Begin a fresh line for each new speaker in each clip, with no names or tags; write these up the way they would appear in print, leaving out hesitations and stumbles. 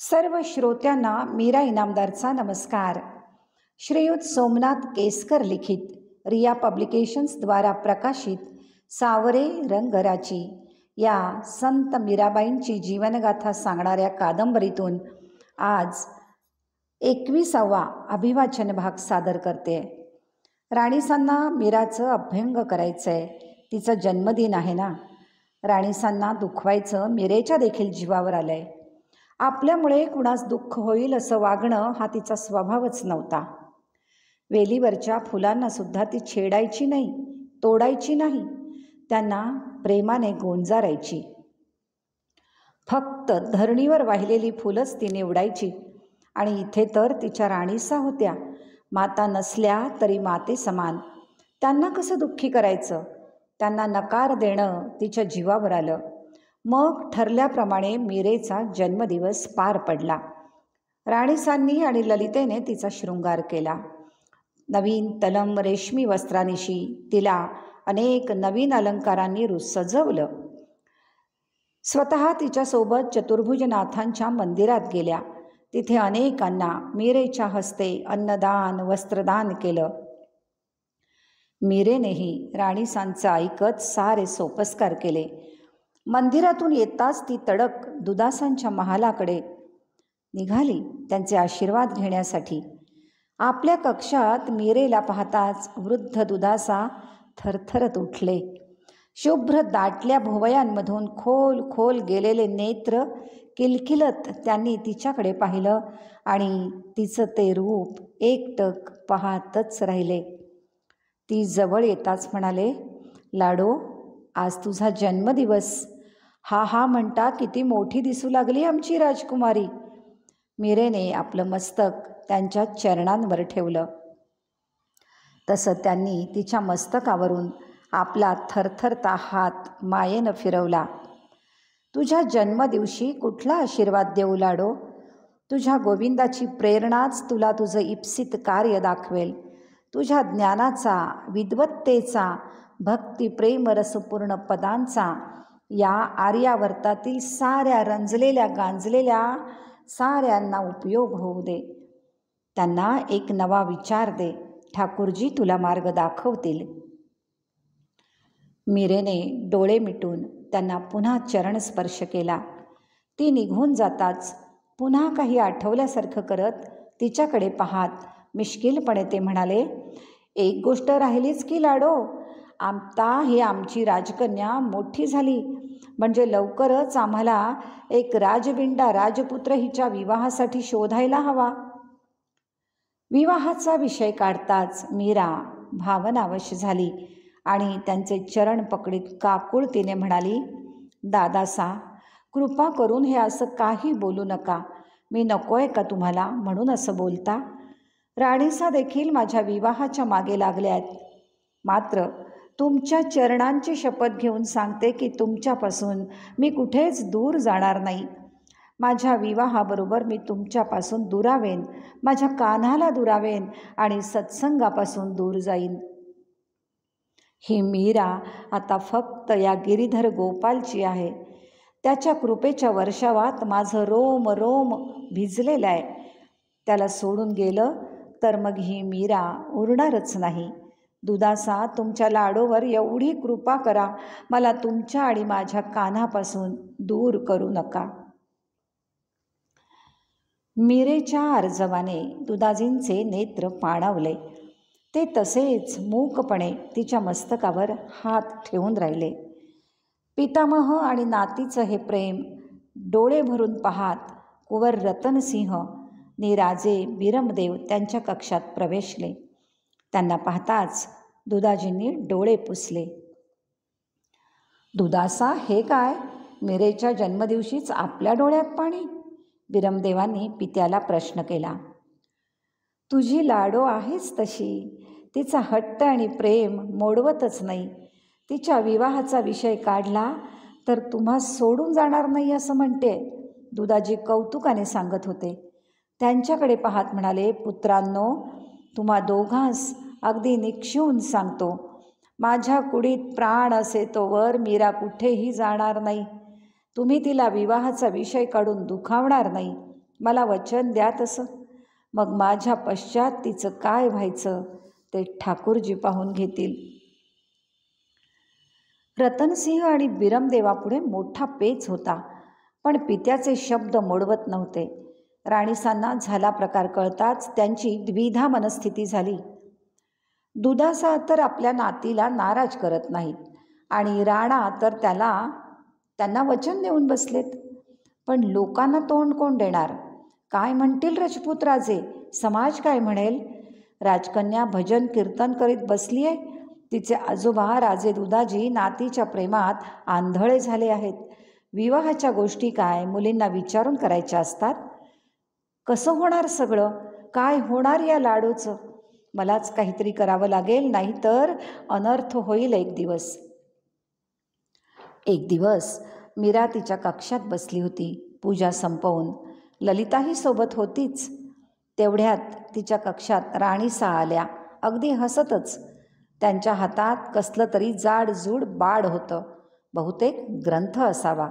सर्व श्रोत्यांना मीरा इनामदारचा नमस्कार. श्रीयुत सोमनाथ केसकर लिखित रिया पब्लिकेशन्स द्वारा प्रकाशित सावरे रंगराची या संत मीराबाईंची जीवनगाथा सांगणाऱ्या कादंबरीतून आज 21वा अभिवाचन भाग सादर करते. राणीसांना मीराचं अभ्यंग करायचं आहे. तिचा जन्मदिन आहे ना. राणीसांना दुखवायचं मीरेच्या देखील जीवावर आलंय. आपल्यामुळे कुणास दुःख होईल असं वागणं हा तिचा स्वभावच नव्हता. वेलीवरच्या फुलांना सुद्धा ती छेडायची नाही, तोडायची नाही, त्यांना प्रेमाने गोंजारायची. फक्त धरणीवर वाहिलेली फुलंच ती निवडायची. आणि इथे तर तिच्या राणीसा होत्या, माता नसल्या तरी माते समान. त्यांना कसं दुःखी करायचं? त्यांना नकार देणं तिच्या जीवावर आलं. मग ठरल्याप्रमाणे मीरेचा जन्मदिवस पार पडला. राणीसांनी आणि ललितेने तिचा शृंगार केला. नवीन तलम रेशमी वस्त्रानिशी तिला अनेक नवीन अलंकारांनी सजवलं. स्वतः तिच्यासोबत चतुर्भुजनाथांच्या मंदिरात गेल्या. तिथे अनेकांना मीरेच्या हस्ते अन्नदान वस्त्रदान केलं. मीरेनेही राणीसांचं ऐकत सारे सोपस्कार केले. मंदिरातून येताच ती तडक दुदासांच्या महालाकडे निघाली त्यांचे आशीर्वाद घेण्यासाठी. आपल्या कक्षात मीरेला पाहताच वृद्ध दुदासा थरथरत उठले. शुभ्र दाटल्या भुवयांमधून खोल खोल गेलेले नेत्र किलकिलत त्यांनी तिच्याकडे पाहिलं आणि तिचं ते रूप एकटक पाहतच राहिले. ती जवळ येताच म्हणाले, लाडो, आज तुझा जन्मदिवस. हा हा म्हणता किती मोठी दिसू लागली आमची राजकुमारी. मीरेने आपलं मस्तक त्यांच्या चरणांवर ठेवलं. तसं त्यांनी तिच्या मस्तकावरून आपला थरथरता हात मायेनं फिरवला. तुझ्या जन्मदिवशी कुठला आशीर्वाद देऊ लाडो? तुझ्या गोविंदाची प्रेरणाच तुला तुझं इप्सित कार्य दाखवेल. तुझ्या ज्ञानाचा, विद्वत्तेचा, भक्ती प्रेम रसपूर्ण पदांचा या आर्यावर्तातील साऱ्या रंजलेल्या गांजलेल्या साऱ्यांना उपयोग होऊ दे. त्यांना एक नवा विचार दे. ठाकूरजी तुला मार्ग दाखवतील. मीरेने डोळे मिटून त्यांना पुन्हा चरणस्पर्श केला. ती निघून जाताच पुन्हा काही आठवल्यासारखं करत तिच्याकडे पाहत मिश्किलपणे ते म्हणाले, एक गोष्ट राहिलीच की लाडो. आता ही आमची राजकन्या मोठी झाली म्हणजे लवकरच आम्हाला एक राजविंडा राजपुत्र हिच्या विवाहासाठी शोधायला हवा. विवाहाचा विषय काढताच मीरा भावनावश झाली आणि त्यांचे चरण पकडीत काकुळतीने म्हणाली, दादासा, कृपा करून हे असं काही बोलू नका. मी नकोय का तुम्हाला म्हणून असं बोलता? राणीसा देखील माझ्या विवाहाच्या मागे लागल्या आहेत. मात्र तुमच्या चरणांची शपथ घेऊन सांगते की तुमच्यापासून मी कुठेच दूर जाणार नाही. माझ्या विवाहाबरोबर मी तुमच्यापासून दुरावेन, माझ्या कान्हाला दुरावेन आणि सत्संगापासून दूर जाईन. ही मीरा आता फक्त या गिरीधर गोपालची आहे. त्याच्या कृपेच्या वर्षावात माझं रोम रोम भिजलेलं आहे. त्याला सोडून गेलं तर मग ही मीरा उरणारच नाही. दुदासा, तुमच्या लाडोवर एवढी कृपा करा, मला तुमच्या आणि माझ्या कान्हापासून दूर करू नका. मीरेच्या अर्जवाने दुदाजींचे नेत्र पाणावले. ते तसेच मूकपणे तिच्या मस्तकावर हात ठेवून राहिले. पितामह आणि नातीचं हे प्रेम डोळे भरून पाहात कुंवर रतनसिंह नि राजे बिरमदेव त्यांच्या कक्षात प्रवेशले. त्यांना पाहताच दुदाजींनी डोळे पुसले. दुदासा, हे काय? मीरेच्या जन्मदिवशीच आपल्या डोळ्यात पाणी? बिरमदेवांनी पित्याला प्रश्न केला. तुझी लाडो आहेच तशी. तिचा हट्ट आणि प्रेम मोडवतच नाही. तिच्या विवाहाचा विषय काढला तर तुम्हा सोडून जाणार नाही असं म्हणते. दुदाजी कौतुकाने सांगत होते. त्यांच्याकडे पाहत म्हणाले, पुत्रांनो, तुम्हा दोघांस अगदी निक्षून सांगतो, माझ्या कुडीत प्राण असे तोवर मीरा कुठेही जाणार नाही. तुम्ही तिला विवाहाचा विषय काढून दुखावणार नाही. मला वचन द्या तसं, मग माझ्या पश्चात तिचं काय व्हायचं ते ठाकूरजी पाहून घेतील. रतनसिंह आणि बिरमदेवापुढे मोठा पेच होता, पण पित्याचे शब्द मोडवत नव्हते. राणीसांना झाला प्रकार कळताच त्यांची द्विधा मनस्थिती झाली. दुधासा तर आपल्या नातीला नाराज करत नाहीत आणि राणा तर त्यांना वचन देऊन बसलेत. पण लोकांना तोंड कोण देणार? काय म्हणतील राजपूत राजे? समाज काय म्हणेल? राजकन्या भजन कीर्तन करीत बसलीये. तिचे आजोबा राजे दुधाजी नातीच्या प्रेमात आंधळे झाले आहेत. विवाहाच्या गोष्टी काय मुलींना विचारून करायच्या असतात? कसं होणार सगळं? काय होणार या लाडूचं? मलाच काहीतरी करावं लागेल, नाहीतर अनर्थ होईल एक दिवस. एक दिवस मीरा तिच्या कक्षात बसली होती पूजा संपवून. ललिताही सोबत होतीच. तेवढ्यात तिच्या कक्षात राणीसा आल्या, अगदी हसतच. त्यांच्या हातात कसलं तरी जाडजूड बाड होतं, बहुतेक ग्रंथ असावा.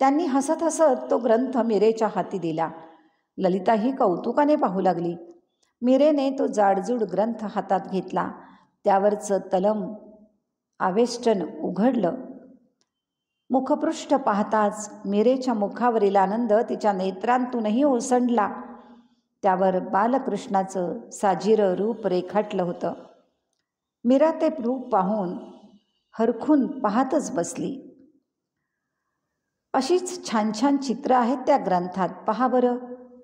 त्यांनी हसत हसत तो ग्रंथ मीरेच्या हाती दिला. ललिताही कौतुकाने पाहू लागली. मीरेने तो जाडजूड ग्रंथ हातात घेतला. त्यावरचं तलम आवेष्टन उघडलं. मुखपृष्ठ पाहताच मीरेच्या मुखावरील आनंद तिच्या नेत्रांतूनही ओसंडला. त्यावर बालकृष्णाचं साजिरं रूप रेखाटलं होतं. मीरा ते रूप पाहून हरखून पाहतच बसली. अशीच छान छान चित्र आहेत त्या ग्रंथात, पहा बरं.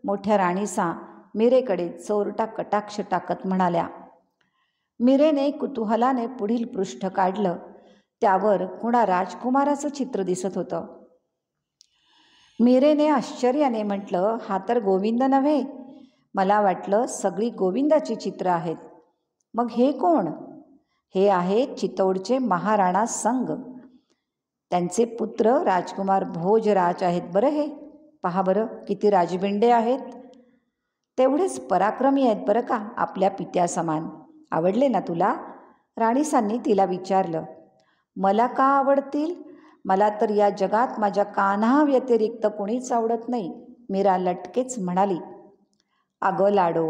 मोठ्या राणीसा मीरेकडे चोरटा कटाक्ष टाकत म्हणाल्या. मीरेने कुतूहलाने पुढील पृष्ठ काढलं. त्यावर कुणा राजकुमाराचं चित्र दिसत होतं. मीरेने आश्चर्याने म्हटलं, हा तर गोविंद नव्हे. मला वाटलं सगळी गोविंदाची चित्र आहेत. मग हे कोण? हे आहेत चितौडचे महाराणा संग. त्यांचे पुत्र राजकुमार भोजराज आहेत बरं. हे पहा बरं, किती राजबिंडे आहेत. तेवढेच पराक्रमी आहेत बरं का, आपल्या पित्यासमान. आवडले ना तुला? राणीसांनी तिला विचारलं. मला का आवडतील? मला तर या जगात माझ्या कान्हा व्यतिरिक्त कोणीच आवडत नाही, मीरा लटकेच म्हणाली. अगं लाडो,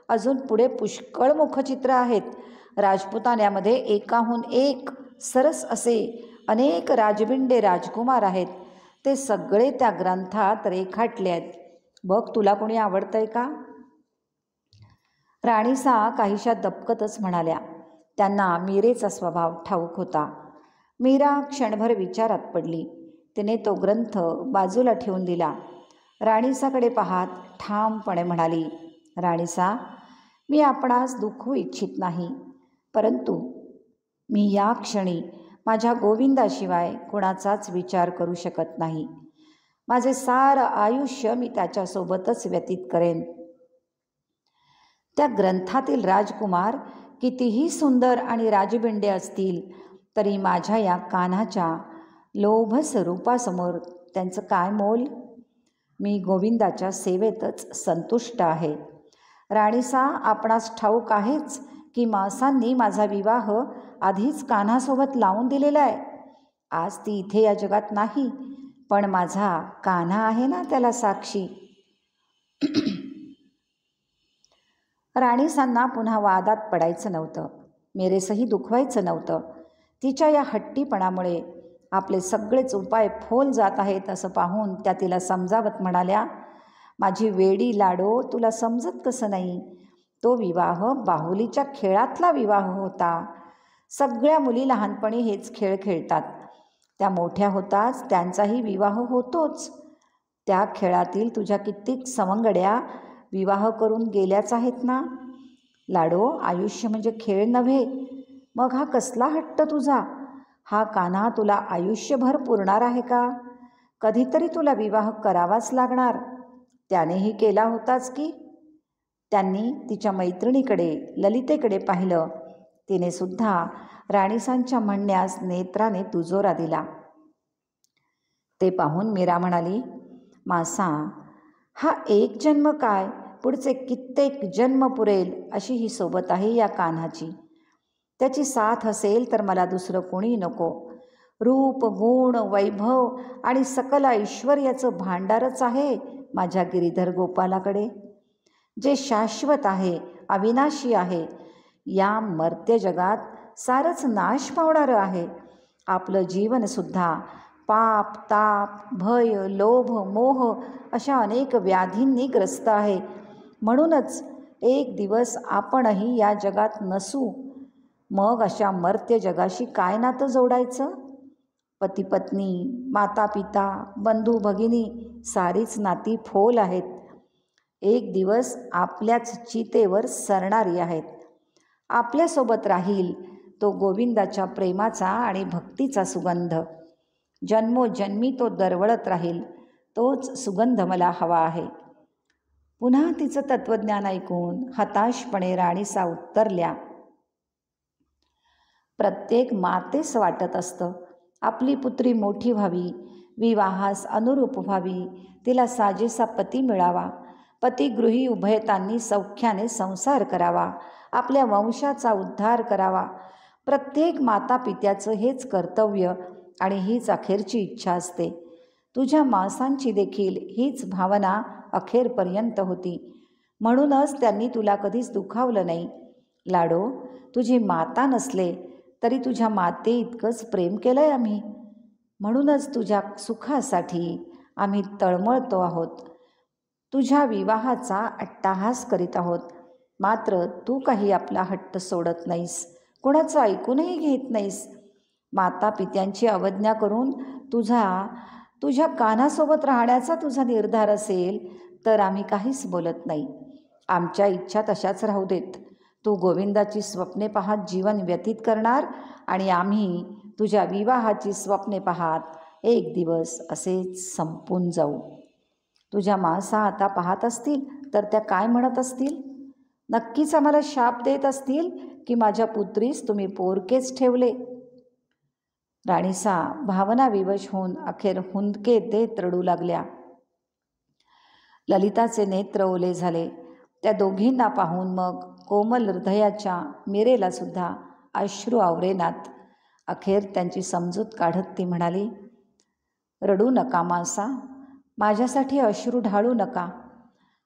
अजून पुढे पुष्कळ मुखचित्र आहेत. राजपुतान्यामध्ये एकाहून एक सरस असे अनेक राजबिंडे राजकुमार आहेत. ते सगळे त्या ग्रंथात रेखाटले आहेत. बघ, तुला कोणी आवडतंय का? राणीसा काहीशा दबकतच म्हणाल्या. त्यांना मीरेचा स्वभाव ठाऊक होता. मीरा क्षणभर विचारात पडली. तिने तो ग्रंथ बाजूला ठेवून दिला. राणीसाकडे पाहत ठामपणे म्हणाली, राणीसा, मी आपणास दुखवू इच्छित नाही, परंतु मी या क्षणी माझ्या गोविंदाशिवाय कुणाचाच विचार करू शकत नाही. माझे सारं आयुष्य मी त्याच्यासोबतच व्यतीत करेन. त्या ग्रंथातील राजकुमार कितीही सुंदर आणि राजबिंडे असतील तरी माझ्या या कान्हाच्या लोभस रूपासमोर त्यांचं काय मोल? मी गोविंदाच्या सेवेतच संतुष्ट आहे. राणीसा, आपणास ठाऊक आहेच की मासांनी माझा विवाह आधीच कान्हासोबत लावून दिलेला आहे. आज ती इथे या जगात नाही, पण माझा कान्हा आहे ना त्याला साक्षी. राणीसांना पुन्हा वादात पडायचं नव्हतं. मीरेसही दुखवायचं नव्हतं. तिच्या या हट्टीपणामुळे आपले सगळेच उपाय फोल जात आहेत असं पाहून त्या तिला समजावत म्हणाल्या, माझी वेडी लाडो, तुला समजत कसं नाही? तो विवाह बाहुलीच्या खेळातला विवाह होता. सगळ्या मुली लहानपणी हेच खेळ खेळतात. त्या मोठ्या होताच त्यांचाही विवाह होतोच. त्या खेळातील तुझ्या कित्येक सवंगड्या विवाह करून गेल्याच आहेत ना. लाडो, आयुष्य म्हणजे खेळ नव्हे. मग हा कसला हट्ट तुझा? हा कान्हा तुला आयुष्यभर पुरणार आहे का? कधीतरी तुला विवाह करावाच लागणार. त्यानेही केला होताच की. त्यांनी तिच्या मैत्रिणीकडे ललितेकडे पाहिलं. तिने सुद्धा राणीसांच्या म्हणण्यास नेत्राने दुजोरा दिला. ते पाहून मीरा म्हणाली, मासा, हा एक जन्म काय, पुढचे कित्येक जन्म पुरेल अशी ही सोबत आहे या कान्हाची. त्याची साथ असेल तर मला दुसरं कोणी नको. रूप, गुण, वैभव आणि सकल ऐश्वर्याचं भांडारच आहे माझ्या गिरीधर गोपालाकडे, जे शाश्वत आहे, अविनाशी आहे. या मर्त्य जगात सारंच नाश पावणारं आहे. आपलं जीवनसुद्धा पाप, ताप, भय, लोभ, मोह अशा अनेक व्याधींनी ग्रस्त आहे. म्हणूनच एक दिवस आपणही या जगात नसू. मग अशा मर्त्य जगाशी काय नातं जोडायचं? पती पत्नी, माता पिता, बंधू भगिनी सारीच नाती फोल आहेत. एक दिवस आपल्याच चितेवर सरणारी आहेत. आपल्यासोबत राहील तो गोविंदाच्या प्रेमाचा आणि भक्तीचा सुगंध. जन्मोजन्मी तो दरवळत राहील. तोच सुगंध मला हवा आहे. पुन्हा तिचं तत्त्वज्ञान ऐकून हताशपणे राणीसा उत्तरल्या. प्रत्येक मातेस वाटत असतं आपली पुत्री मोठी व्हावी, विवाहास अनुरूप व्हावी, तिला साजेसा पती मिळावा, पतिगृही उभयतांनी सौख्याने संसार करावा, आपल्या वंशाचा उद्धार करावा. प्रत्येक माता पित्याचं हेच कर्तव्य आणि हीच अखेरची इच्छा असते. तुझ्या मासांची देखील हीच भावना अखेरपर्यंत होती. म्हणूनच त्यांनी तुला कधीच दुखावलं नाही. लाडो, तुझी माता नसले तरी तुझ्या माते इतकंच प्रेम केलं आहे आम्ही. म्हणूनच तुझ्या सुखासाठी आम्ही तळमळतो आहोत. तुझ्या विवाहाचा अट्टाहास करीत आहोत. मात्र तू काही आपला हट्ट सोडत नाहीस, कोणाचं ऐकूनही घेत नाहीस. माता पित्यांची अवज्ञा करून तुझ्या कानासोबत राहण्याचा तुझा निर्धार असेल तर आम्ही काहीच बोलत नाही. आमच्या इच्छा तशाच राहू देत. तू गोविंदाची स्वप्ने पाहत जीवन व्यतीत करणार आणि आम्ही तुझ्या विवाहाची स्वप्ने पाहत एक दिवस असेच संपून जाऊ. तुझ्या मासा आता पाहत असतील तर त्या काय म्हणत असतील? नक्कीच आम्हाला शाप देत असतील की माझ्या पुत्रीस तुम्ही पोरकेच ठेवले. राणीसा भावनाविवश होऊन अखेर हुंदके देत रडू लागल्या. ललिताचे नेत्र ओले झाले. त्या दोघींना पाहून मग कोमल हृदयाच्या मीरेला सुद्धा अश्रू आवरेनात. अखेर त्यांची समजूत काढत ती म्हणाली, रडू नका मासा, माझ्यासाठी अश्रू ढाळू नका.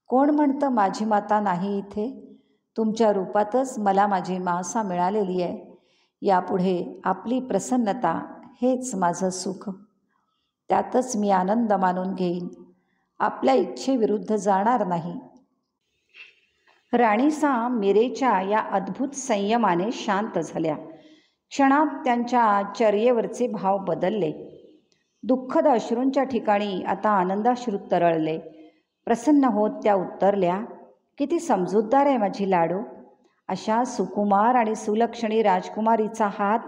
कोण म्हणतं माझी माता नाही इथे? तुमच्या रूपातच मला माझी मासा मिळालेली आहे. यापुढे आपली प्रसन्नता हेच माझं सुख. त्यातच मी आनंद मानून घेईन. आपल्या इच्छेविरुद्ध जाणार नाही. राणीसा मीरेच्या या अद्भुत संयमाने शांत झाल्या. क्षणात त्यांच्या चर्येवरचे भाव बदलले. दुःखद अश्रूंच्या ठिकाणी आता आनंदाश्रू तरळले. प्रसन्न होत त्या उत्तरल्या, किती समजूतदार आहे माझी लाडो. अशा सुकुमार आणि सुलक्षणी राजकुमारीचा हात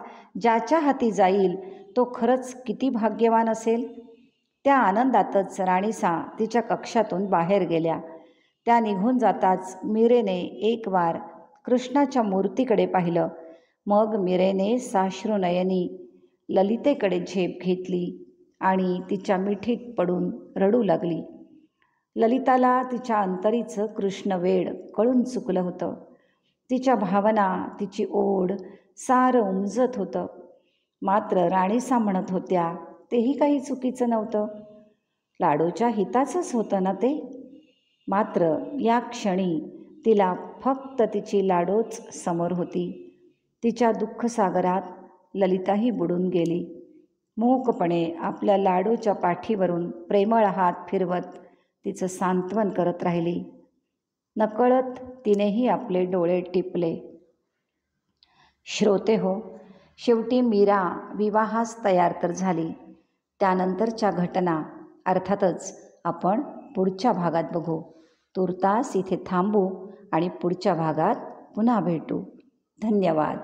ज्याच्या हाती जाईल तो खरंच किती भाग्यवान असेल. त्या आनंदातच राणीसा तिच्या कक्षातून बाहेर गेल्या. त्या निघून जाताच मीरेने एक वार कृष्णाच्या मूर्तीकडे पाहिलं. मग मीरेने साश्रुनयनी ललितेकडे झेप घेतली आणि तिच्या मिठीत पडून रडू लागली. ललिताला तिच्या अंतरीचं कृष्णवेड कळून चुकलं होतं. तिच्या भावना, तिची ओढ सारं उमजत होतं. मात्र राणीसा म्हणत होत्या तेही काही चुकीचं नव्हतं. लाडोच्या हिताचंच होतं ना ते. मात्र या क्षणी तिला फक्त तिची लाडोच समोर होती. तिच्या दुःखसागरात ललिताही बुडून गेली. मूकपणे आपल्या लाडोच्या पाठीवरून प्रेमळ हात फिरवत तिचं सांत्वन करत राहिली. नकळत तिनेही आपले डोळे टिपले. श्रोते हो, शेवटी मीरा विवाहास तयार तर झाली. त्यानंतरच्या घटना अर्थातच आपण पुढच्या भागात बघू. तूर्तास इथे थांबू आणि पुढच्या भागात पुन्हा भेटू. धन्यवाद.